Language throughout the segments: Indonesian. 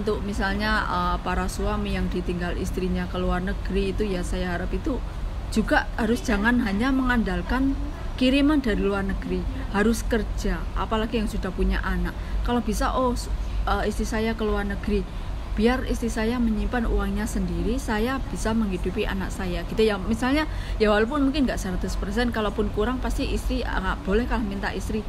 untuk misalnya para suami yang ditinggal istrinya ke luar negeri itu ya, saya harap itu juga harus jangan hanya mengandalkan kiriman dari luar negeri, harus kerja, apalagi yang sudah punya anak. Kalau bisa istri saya ke luar negeri, biar istri saya menyimpan uangnya sendiri, saya bisa menghidupi anak saya gitu ya. Misalnya ya walaupun mungkin nggak 100%, kalaupun kurang pasti istri nggak boleh kalau minta istri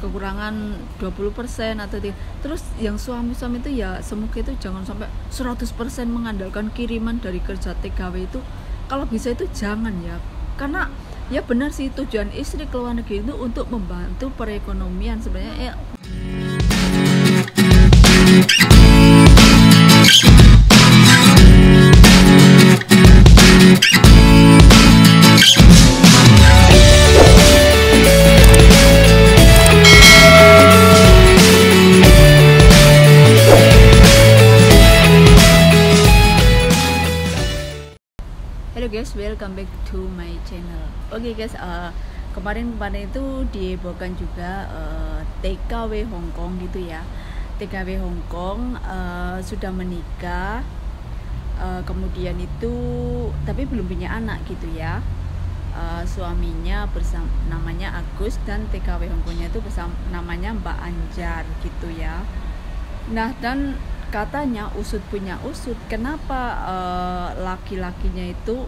kekurangan 20% atau terus yang suami-suami itu ya semoga itu jangan sampai 100% mengandalkan kiriman dari kerja TKW itu. Kalau bisa itu jangan ya, karena ya benar sih tujuan istri ke luar negeri itu untuk membantu perekonomian sebenarnya ya. Hello guys, welcome back to my channel. Oke guys, kemarin itu dihebohkan juga TKW Hongkong gitu ya. TKW Hongkong sudah menikah, kemudian itu tapi belum punya anak gitu ya. Suaminya namanya Agus dan TKW Hongkongnya itu namanya Mbak Anjar gitu ya. Nah, dan katanya usut punya usut, kenapa laki-lakinya itu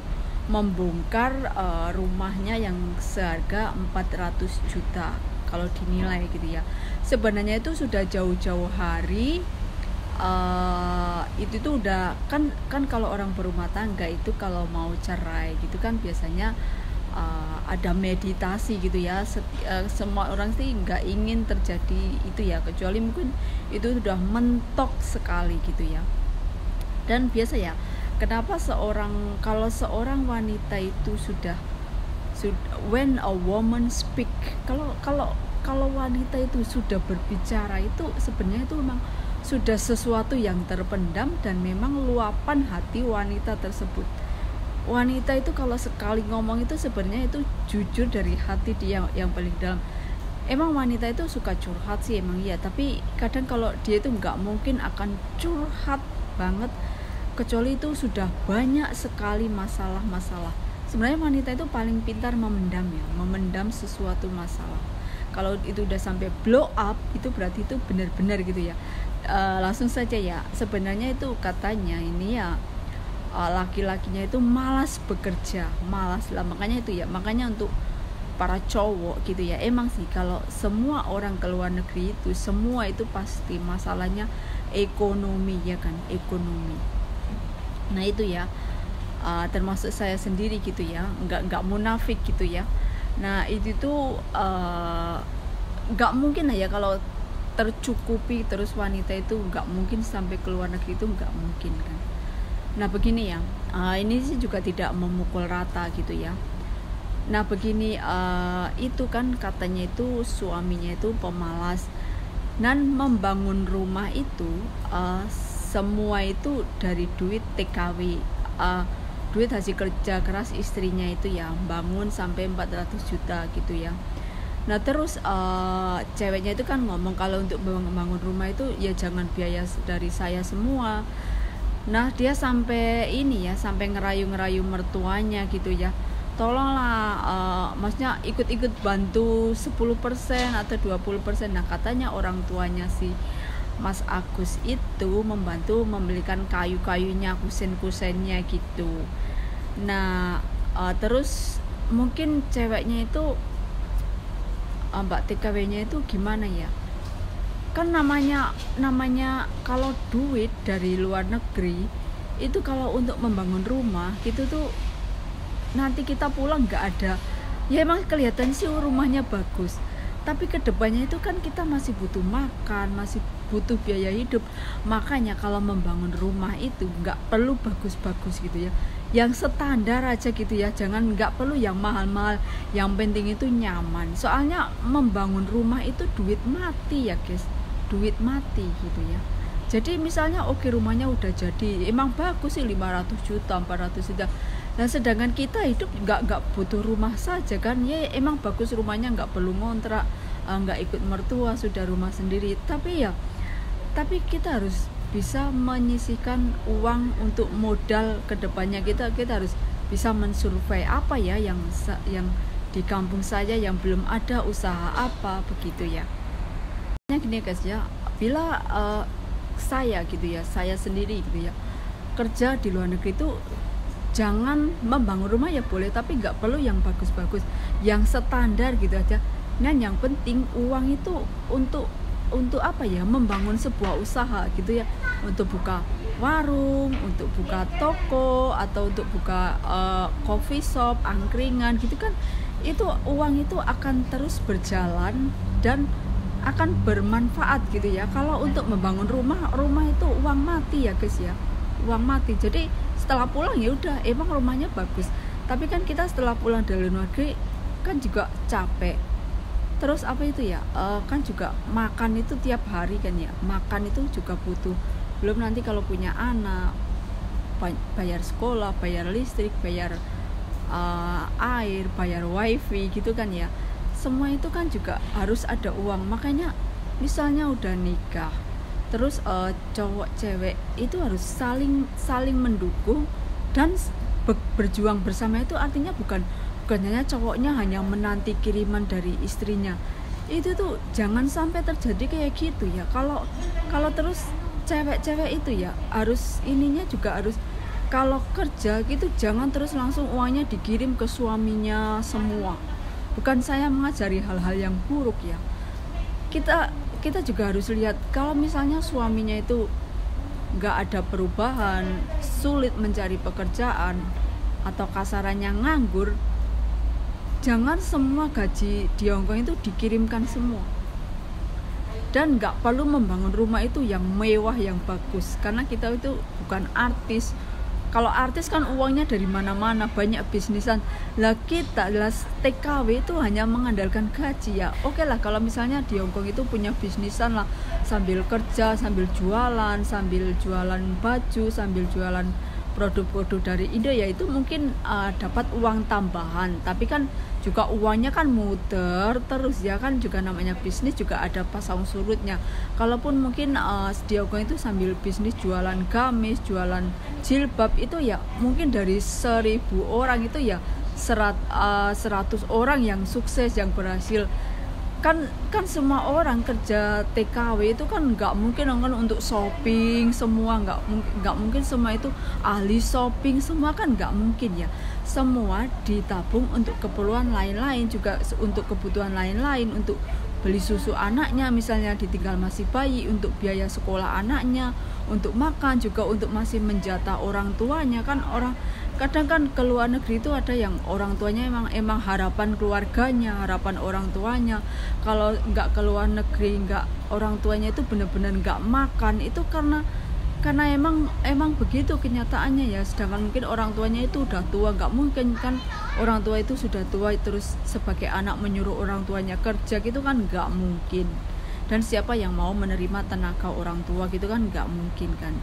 membongkar rumahnya yang seharga 400 juta kalau dinilai gitu ya. Sebenarnya itu sudah jauh-jauh hari itu tuh udah kan kalau orang berumah tangga itu kalau mau cerai gitu kan biasanya ada meditasi gitu ya. Semua orang sih nggak ingin terjadi itu ya, kecuali mungkin itu sudah mentok sekali gitu ya. Dan biasa ya, kenapa kalau seorang wanita itu sudah when a woman speak, kalau wanita itu sudah berbicara itu sebenarnya itu memang sudah sesuatu yang terpendam dan memang luapan hati wanita tersebut. Wanita itu kalau sekali ngomong itu sebenarnya itu jujur dari hati dia yang paling dalam. Emang wanita itu suka curhat sih emang iya, tapi kadang kalau dia itu nggak mungkin akan curhat banget kecuali itu sudah banyak sekali masalah-masalah. Sebenarnya wanita itu paling pintar memendam ya, memendam sesuatu masalah. Kalau itu udah sampai blow up itu berarti itu benar-benar gitu ya. Langsung saja ya, sebenarnya itu katanya ini ya laki-lakinya itu malas bekerja, malas lah, makanya itu ya, makanya untuk para cowok gitu ya, emang sih kalau semua orang ke luar negeri itu semua itu pasti masalahnya ekonomi ya kan, ekonomi. Nah itu ya, termasuk saya sendiri gitu ya, nggak munafik gitu ya. Nah itu tuh nggak mungkin lah ya kalau tercukupi terus wanita itu nggak mungkin sampai ke luar negeri, itu nggak mungkin kan. Nah begini ya, ini sih juga tidak memukul rata gitu ya. Nah begini, itu kan katanya itu suaminya itu pemalas, dan membangun rumah itu semua itu dari duit TKW, duit hasil kerja keras istrinya itu ya, bangun sampai 400 juta gitu ya. Nah terus ceweknya itu kan ngomong kalau untuk membangun rumah itu ya jangan biaya dari saya semua. Nah dia sampai ini ya, sampai ngerayu-ngerayu mertuanya gitu ya, tolonglah maksudnya ikut-ikut bantu 10% atau 20%. Nah katanya orang tuanya si Mas Agus itu membantu membelikan kayu-kayunya, kusen-kusennya gitu. Nah terus mungkin ceweknya itu Mbak TKW-nya itu gimana ya, kan namanya kalau duit dari luar negeri itu kalau untuk membangun rumah gitu tuh nanti kita pulang nggak ada ya, emang kelihatan sih rumahnya bagus, tapi kedepannya itu kan kita masih butuh makan, masih butuh biaya hidup. Makanya kalau membangun rumah itu nggak perlu bagus-bagus gitu ya, yang standar aja gitu ya, jangan, nggak perlu yang mahal-mahal, yang penting itu nyaman. Soalnya membangun rumah itu duit mati ya guys, duit mati gitu ya. Jadi misalnya oke, rumahnya udah jadi, emang bagus sih 500 juta 400 juta. Nah sedangkan kita hidup nggak butuh rumah saja kan ya, emang bagus rumahnya, nggak perlu ngontrak, nggak ikut mertua, sudah rumah sendiri. tapi kita harus bisa menyisihkan uang untuk modal kedepannya. Kita harus bisa mensurvei apa ya yang di kampung saya yang belum ada usaha apa begitu ya. Gini guys ya, bila saya gitu ya, saya sendiri gitu ya, kerja di luar negeri itu jangan membangun rumah ya boleh, tapi nggak perlu yang bagus-bagus, yang standar gitu aja. Dan yang penting uang itu untuk apa ya, membangun sebuah usaha gitu ya, untuk buka warung, untuk buka toko, atau untuk buka coffee shop, angkringan gitu kan. Itu uang itu akan terus berjalan dan akan bermanfaat gitu ya. Kalau untuk membangun rumah itu uang mati ya guys ya, uang mati. Jadi setelah pulang ya udah, emang rumahnya bagus, tapi kan kita setelah pulang dari luar negeri kan juga capek. Terus apa itu ya, kan juga makan itu tiap hari kan ya, makan itu juga butuh. Belum nanti kalau punya anak, bayar sekolah, bayar listrik, bayar air, bayar wifi gitu kan ya. Semua itu kan juga harus ada uang. Makanya misalnya udah nikah, terus cowok cewek itu harus saling mendukung dan berjuang bersama. Itu artinya bukan hanya cowoknya hanya menanti kiriman dari istrinya. Itu tuh jangan sampai terjadi kayak gitu ya. Kalau terus cewek-cewek itu ya harus ininya juga harus, kalau kerja gitu jangan terus langsung uangnya dikirim ke suaminya semua. Bukan saya mengajari hal-hal yang buruk ya. Kita juga harus lihat, kalau misalnya suaminya itu nggak ada perubahan, sulit mencari pekerjaan, atau kasarannya nganggur, jangan semua gaji di Hongkong itu dikirimkan semua. Dan nggak perlu membangun rumah itu yang mewah, yang bagus, karena kita itu bukan artis. Kalau artis kan uangnya dari mana-mana, banyak bisnisan. Lah kita TKW itu hanya mengandalkan gaji ya. Oke lah, kalau misalnya di Hongkong itu punya bisnisan lah, sambil kerja, sambil jualan baju, sambil jualan produk-produk dari Indo ya, itu mungkin dapat uang tambahan. Tapi kan juga uangnya kan muter terus ya kan, juga namanya bisnis juga ada pasang surutnya. Kalaupun mungkin di Hongkong itu sambil bisnis jualan gamis, jualan jilbab, itu ya mungkin dari 1000 orang itu ya 100 orang yang sukses, yang berhasil. Kan semua orang kerja TKW itu kan nggak mungkin kan untuk shopping semua, nggak mungkin semua itu ahli shopping semua, kan nggak mungkin ya. Semua ditabung untuk keperluan lain-lain, juga untuk kebutuhan lain-lain, untuk beli susu anaknya misalnya ditinggal masih bayi, untuk biaya sekolah anaknya, untuk makan, juga untuk masih menjatah orang tuanya. Kan orang kadang kan ke luar negeri itu ada yang orang tuanya emang harapan keluarganya, harapan orang tuanya. Kalau nggak ke luar negeri, nggak, orang tuanya itu benar-benar nggak makan, itu karena emang begitu kenyataannya ya. Sedangkan mungkin orang tuanya itu udah tua, nggak mungkin kan orang tua itu sudah tua terus sebagai anak menyuruh orang tuanya kerja gitu kan, nggak mungkin. Dan siapa yang mau menerima tenaga orang tua gitu kan, nggak mungkin kan.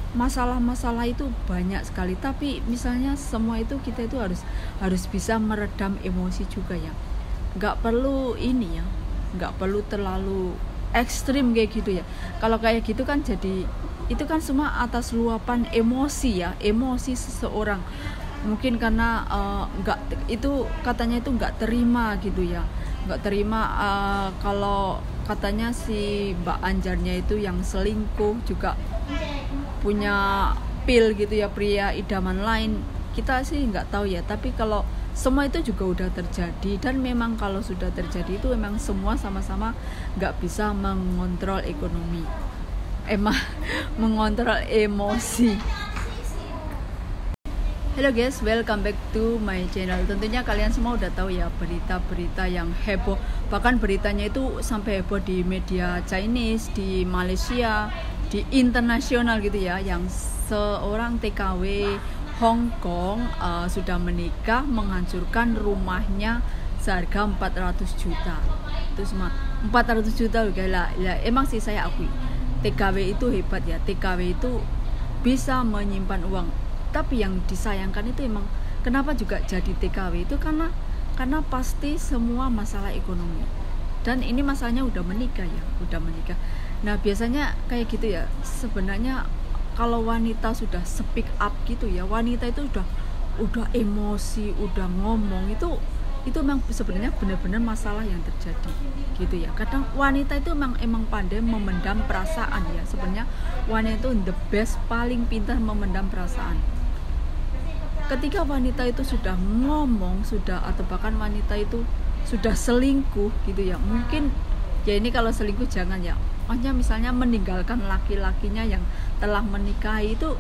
Masalah-masalah itu banyak sekali, tapi misalnya semua itu kita itu harus bisa meredam emosi juga ya. Nggak perlu ini ya, nggak perlu terlalu ekstrim kayak gitu ya. Kalau kayak gitu kan jadi itu kan semua atas luapan emosi ya, emosi seseorang. Mungkin karena itu katanya itu nggak terima gitu ya, nggak terima kalau katanya si Mbak Anjarnya itu yang selingkuh juga punya pil gitu ya, pria idaman lain. Kita sih nggak tahu ya, tapi kalau semua itu juga udah terjadi, dan memang kalau sudah terjadi itu memang semua sama-sama nggak bisa mengontrol ekonomi, mengontrol emosi. Hello guys, welcome back to my channel. Tentunya kalian semua udah tahu ya berita-berita yang heboh, bahkan beritanya itu sampai heboh di media Chinese, di Malaysia, di internasional gitu ya, yang seorang TKW Hong Kong sudah menikah, menghancurkan rumahnya seharga 400 juta. Itu semua 400 juta loh guys. Ya, emang sih saya akui TKW itu hebat ya. TKW itu bisa menyimpan uang. Tapi yang disayangkan itu emang kenapa juga jadi TKW itu karena pasti semua masalah ekonomi. Dan ini masalahnya udah menikah ya, udah menikah. Nah biasanya kayak gitu ya. Sebenarnya kalau wanita sudah speak up gitu ya, wanita itu udah emosi, udah ngomong, itu memang sebenarnya benar-benar masalah yang terjadi gitu ya. Kadang wanita itu emang pandai memendam perasaan ya. Sebenarnya wanita itu the best, paling pintar memendam perasaan. Ketika wanita itu sudah ngomong, sudah, atau bahkan wanita itu sudah selingkuh gitu ya, mungkin ya ini kalau selingkuh jangan ya, makanya misalnya meninggalkan laki-lakinya yang telah menikahi, itu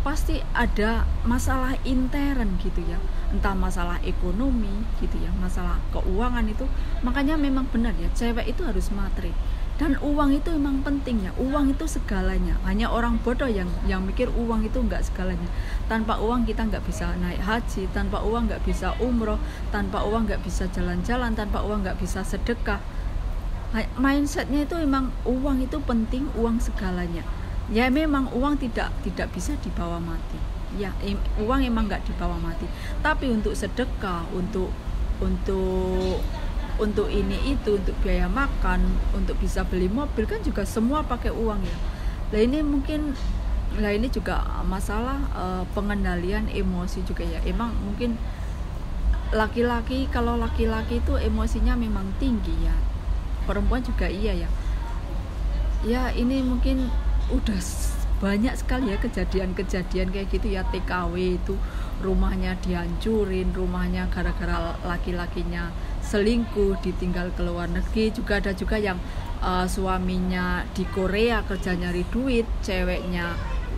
pasti ada masalah intern gitu ya, entah masalah ekonomi gitu ya, masalah keuangan itu. Makanya memang benar ya, cewek itu harus matre, dan uang itu memang penting ya, uang itu segalanya. Hanya orang bodoh yang mikir uang itu enggak segalanya. Tanpa uang kita nggak bisa naik haji, tanpa uang nggak bisa umroh, tanpa uang nggak bisa jalan-jalan, tanpa uang nggak bisa sedekah. Mindsetnya itu memang uang itu penting, uang segalanya. Ya memang uang tidak bisa dibawa mati. Ya uang emang nggak dibawa mati. Tapi untuk sedekah, untuk ini itu, untuk biaya makan, untuk bisa beli mobil kan juga semua pakai uang ya. Ini juga masalah pengendalian emosi juga ya. Emang mungkin kalau laki-laki itu emosinya memang tinggi ya. Perempuan juga iya ya. Ya ini mungkin udah banyak sekali ya kejadian kayak gitu ya. TKW itu rumahnya dihancurin, rumahnya gara-gara laki-lakinya selingkuh, ditinggal ke luar negeri. Juga ada juga yang suaminya di Korea kerja nyari duit,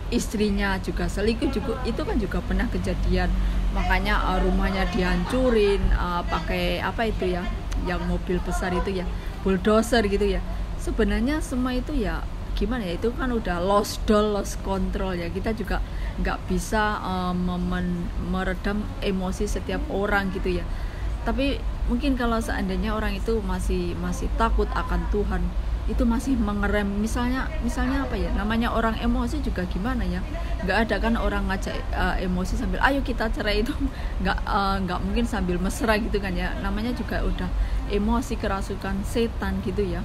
istrinya juga selingkuh juga, itu kan juga pernah kejadian. Makanya rumahnya dihancurin pakai apa itu ya, yang mobil besar itu ya, bulldozer gitu ya. Sebenarnya semua itu ya gimana ya, itu kan udah lost control ya. Kita juga nggak bisa meredam emosi setiap orang gitu ya. Tapi mungkin kalau seandainya orang itu masih takut akan Tuhan, itu masih mengerem, misalnya apa ya, namanya orang emosi juga gimana ya, nggak ada kan orang ngajak emosi sambil ayo kita cerai, itu nggak mungkin sambil mesra gitu kan ya. Namanya juga udah emosi, kerasukan setan gitu ya.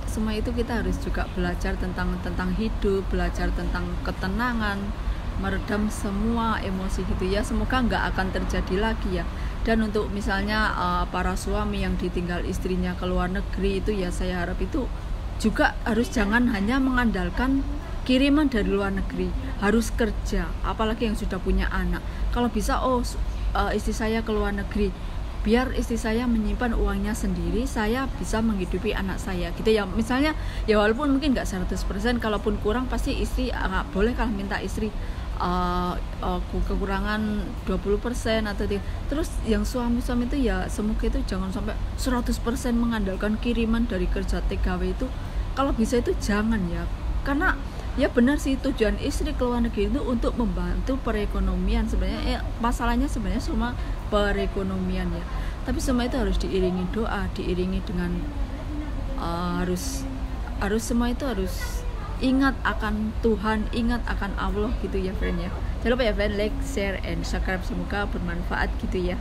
Semua itu kita harus juga belajar tentang hidup, belajar tentang ketenangan, meredam semua emosi gitu ya. Semoga nggak akan terjadi lagi ya. Dan untuk misalnya para suami yang ditinggal istrinya ke luar negeri itu ya, saya harap itu juga harus jangan hanya mengandalkan kiriman dari luar negeri, harus kerja. Apalagi yang sudah punya anak, kalau bisa istri saya ke luar negeri, biar istri saya menyimpan uangnya sendiri, saya bisa menghidupi anak saya gitu ya. Misalnya ya walaupun mungkin nggak 100%, kalaupun kurang pasti istri nggak boleh kalau minta istri kekurangan 20% atau terus yang suami itu ya semoga itu jangan sampai 100% mengandalkan kiriman dari kerja TKW itu. Kalau bisa itu jangan ya, karena ya benar sih tujuan istri ke luar negeri itu untuk membantu perekonomian sebenarnya. Masalahnya sebenarnya cuma perekonomian ya, tapi semua itu harus diiringi doa, diiringi dengan harus semua itu harus ingat akan Tuhan, ingat akan Allah gitu ya friend ya. Jangan lupa ya friend, like, share, and subscribe, semoga bermanfaat gitu ya.